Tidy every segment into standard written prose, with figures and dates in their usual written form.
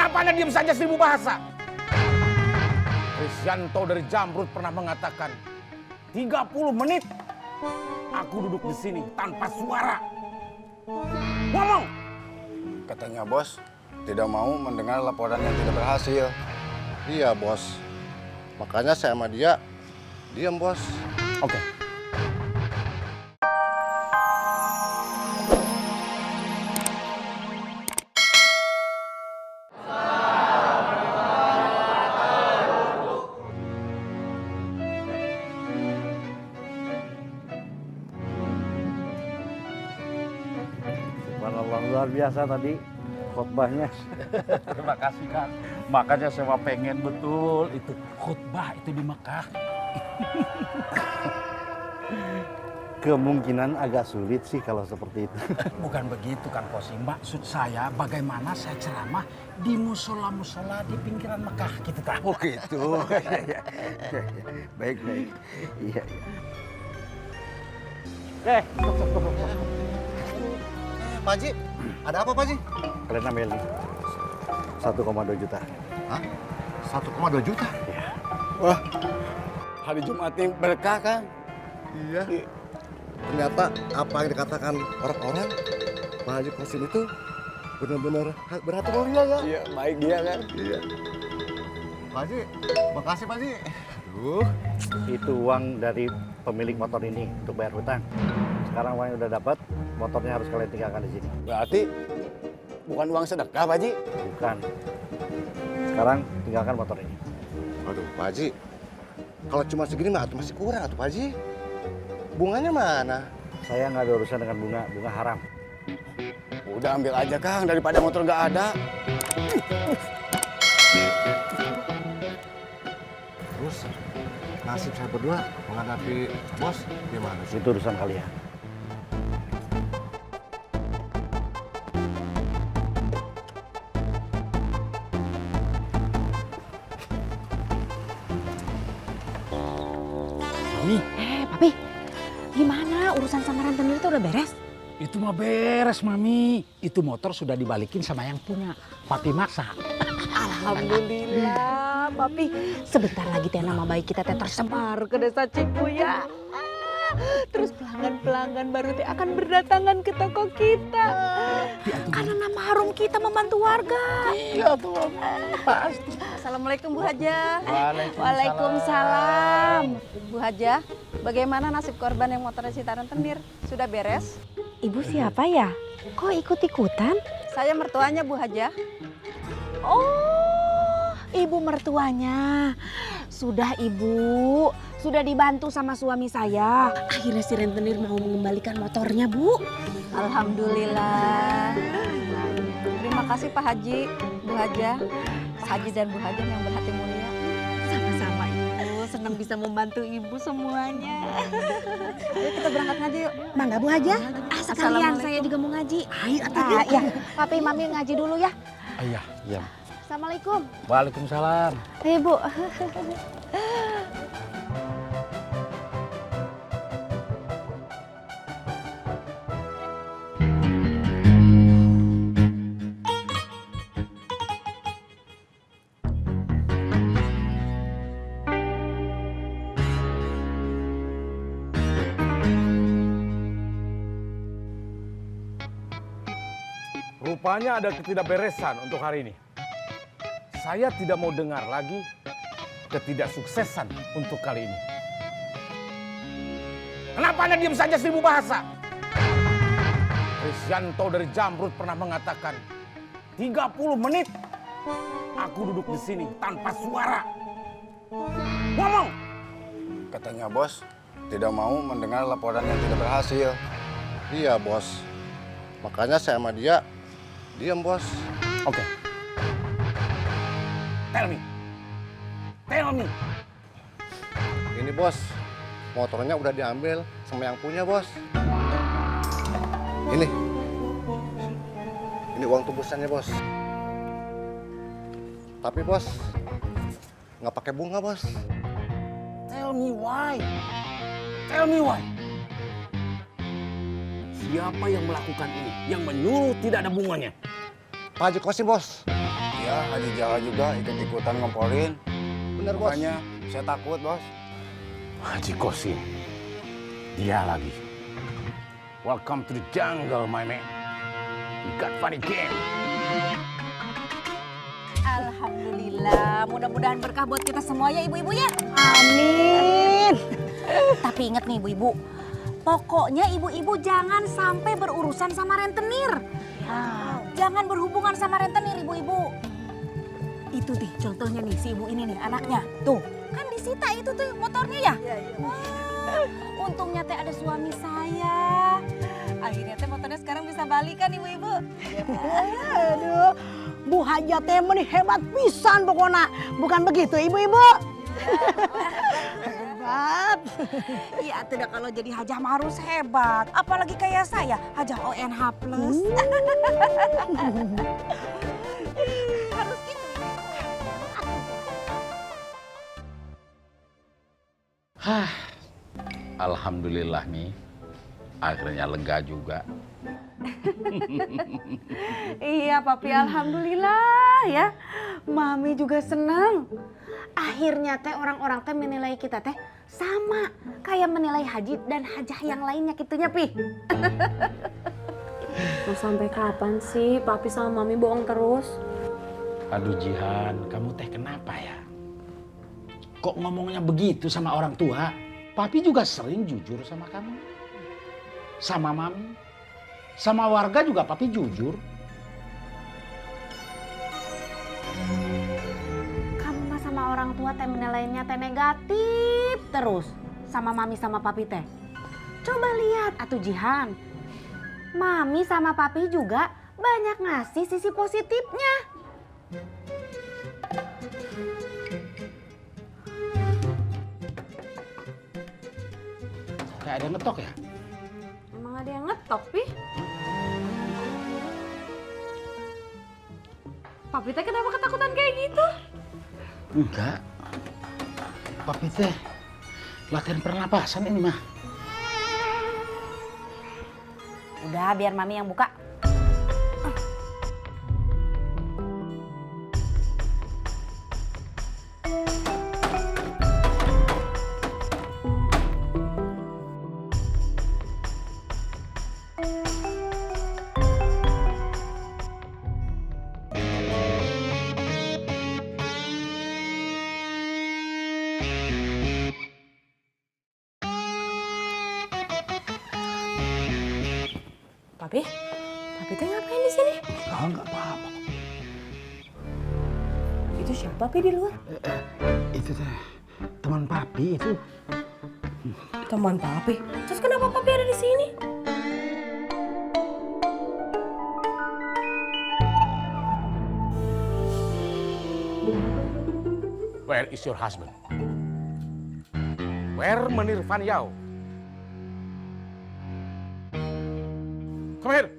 Kenapa Anda diam saja 1000 bahasa? Krisyanto dari Jamrud pernah mengatakan 30 menit aku duduk di sini tanpa suara. Ngomong! Katanya bos tidak mau mendengar laporan yang tidak berhasil. Iya bos, makanya saya sama dia diam bos. Oke. Subhanallah, luar biasa tadi khotbahnya. Terima kasih Kang. Makanya saya pengen betul itu khutbah itu di Mekah. Kemungkinan agak sulit sih kalau seperti itu. Bukan begitu Kang Kosim. Maksud saya bagaimana saya ceramah di musola-musola di pinggiran Mekah gitu kan. Oh gitu. Baik, baik. Iya, iya. Pak Haji, ada apa Pak Haji? Kalian ambil nih. 1,2 juta. Hah? 1,2 juta? Ya. Wah, hari Jumat ini berkah kan? Iya. Ternyata apa yang dikatakan orang-orang, Pak Haji Kosim itu benar-benar berhati mulia ya. Iya, baik dia kan? Iya. Pak Haji, makasih Pak Haji. Aduh. Itu uang dari pemilik motor ini untuk bayar hutang. Sekarang uangnya udah dapat, motornya harus kalian tinggalkan di sini. Berarti bukan uang sedekah, Pak Haji? Bukan. Sekarang tinggalkan motor ini. Aduh, Pak Haji. Kalau cuma segini mah masih kurang atuh Pak Haji. Bunganya mana? Saya nggak ada urusan dengan bunga, bunga haram. Udah ambil aja Kang, daripada motor nggak ada. Terus nasib saya berdua menghadapi bos gimana sih? Itu urusan kalian. Mami, Papi, gimana urusan sama rentenir itu udah beres? itu mah beres Mami. Itu motor sudah dibalikin sama yang punya. Papi maksa. Alhamdulillah, Papi. Sebentar lagi teh nama baik kita teh tersebar ke desa Cipuya. Terus pelanggan-pelanggan baru teh akan berdatangan ke toko kita. Karena nama harum kita membantu warga. Iya tuh Mami, pasti. Assalamualaikum Bu Haja. Waalaikumsalam. Waalaikumsalam. Bu Haja, bagaimana nasib korban yang motornya si rentenir? Sudah beres? Ibu siapa ya? Kok ikut-ikutan? Saya mertuanya Bu Haja. Oh, ibu mertuanya. Sudah ibu, sudah dibantu sama suami saya. Akhirnya si rentenir mau mengembalikan motornya, Bu. Alhamdulillah. Terima kasih Pak Haji, Bu Haja. Haji dan Bu Haja yang berhati mulia. Sama-sama ibu, senang bisa membantu ibu semuanya. Ayo kita berangkat ngaji yuk. Mangga Bu Haja, sekalian saya juga mau ngaji. Ayo atuh. Ya, Papi Mami ngaji dulu ya. Iya. Iya. Assalamualaikum. Waalaikumsalam. Ayo Bu. Rupanya ada ketidakberesan untuk hari ini. Saya tidak mau dengar lagi ketidaksuksesan untuk kali ini. Kenapa Anda diam saja 1000 bahasa? Krisyanto dari Jamrud pernah mengatakan 30 menit aku duduk di sini tanpa suara. Ngomong! Katanya bos tidak mau mendengar laporan yang tidak berhasil. Iya bos, makanya saya sama dia diam bos. Oke. Tell me. Tell me. Ini bos, motornya udah diambil sama yang punya bos. Ini uang tebusannya bos. Tapi bos, nggak pakai bunga bos. Tell me why. Tell me why. Siapa yang melakukan ini? Yang menyuruh tidak ada bunganya? Pak Haji Kosim bos. Iya, Haji Jaka juga ikut-ikutan ngomporin. Bener, Bos. Makanya saya takut, Bos. Haji Kosim, dia lagi. Welcome to the jungle, my man. We got funny game. Alhamdulillah, mudah-mudahan berkah buat kita semua ya ibu-ibu ya. Amin. Tapi ingat nih ibu-ibu, pokoknya ibu-ibu jangan sampai berurusan sama rentenir. Jangan berhubungan sama rentenir ibu-ibu. Itu nih contohnya nih si ibu ini nih anaknya. Tuh kan disita itu tuh motornya ya. Wah, untungnya teh ada suami saya. Akhirnya teh motornya sekarang bisa balikan ibu-ibu. Aduh, Bu Haja teh nih hebat pisan pokoknya. Bukan begitu ibu-ibu? Hebat. Iya tuh dah kalau jadi hajah mah harus hebat. Apalagi kayak saya, hajah ONH+. Harus gitu. Alhamdulillah nih, akhirnya lega juga. Iya papi, alhamdulillah ya. Mami juga senang. Akhirnya teh orang-orang teh menilai kita teh sama kayak menilai haji dan hajah yang lainnya gitunya pi. Mau sampai kapan sih papi sama mami bohong terus? Aduh Jihan, kamu teh kenapa ya? Kok ngomongnya begitu sama orang tua? Papi juga sering jujur sama kamu. Sama mami. Sama warga juga papi jujur. Kamu mah sama orang tua teh menilainya teh negatif terus sama mami sama papi teh. Coba lihat atuh Jihan. Mami sama papi juga banyak ngasih sisi positifnya. Kayak ada yang ngetok ya? Emang ada yang ngetok, Pi? Papi teh kenapa ketakutan kayak gitu? Enggak. Papi teh latihan pernapasan ini mah. Udah biar mami yang buka. Papi teh ngapain di sini? Enggak apa-apa. Itu siapa Pi di luar? Itu teh teman papi itu. Teman papi. Terus kenapa papi ada di sini? Where is your husband? Where Menir Van Yao? Come here.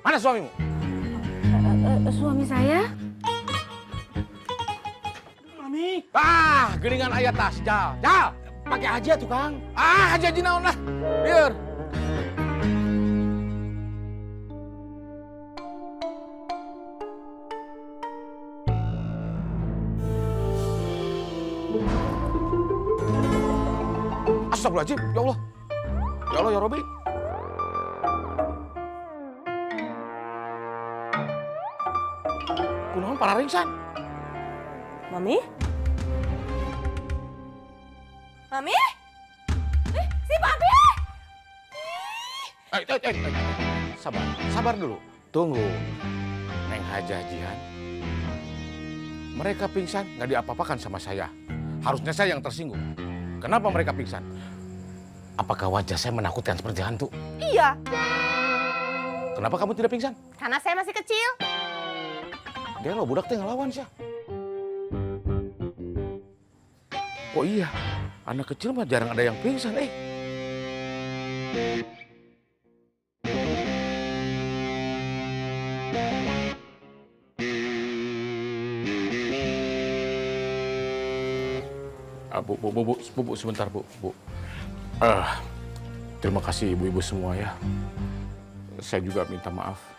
Mana suamimu? Suami saya? Mami. Geningan ayat tas, Jal. Pakai aja tuh Kang. Haji naon lah. Biar. Astagfirullahaladzim, ya Allah. Ya Allah, ya Robi. Kunaon para ringsan? Mami? Mami? Si papi! Sabar dulu. Tunggu. Neng Hajah Jihan. Mereka pingsan, nggak diapa-apakan sama saya. Harusnya saya yang tersinggung. Kenapa mereka pingsan? Apakah wajah saya menakutkan seperti hantu? Iya, Kenapa kamu tidak pingsan? karena saya masih kecil. Dia lo budak teh ngelawan sih. Oh iya, anak kecil mah jarang ada yang pingsan, Bu, sebentar, Bu. Terima kasih ibu-ibu semua ya. Saya juga minta maaf.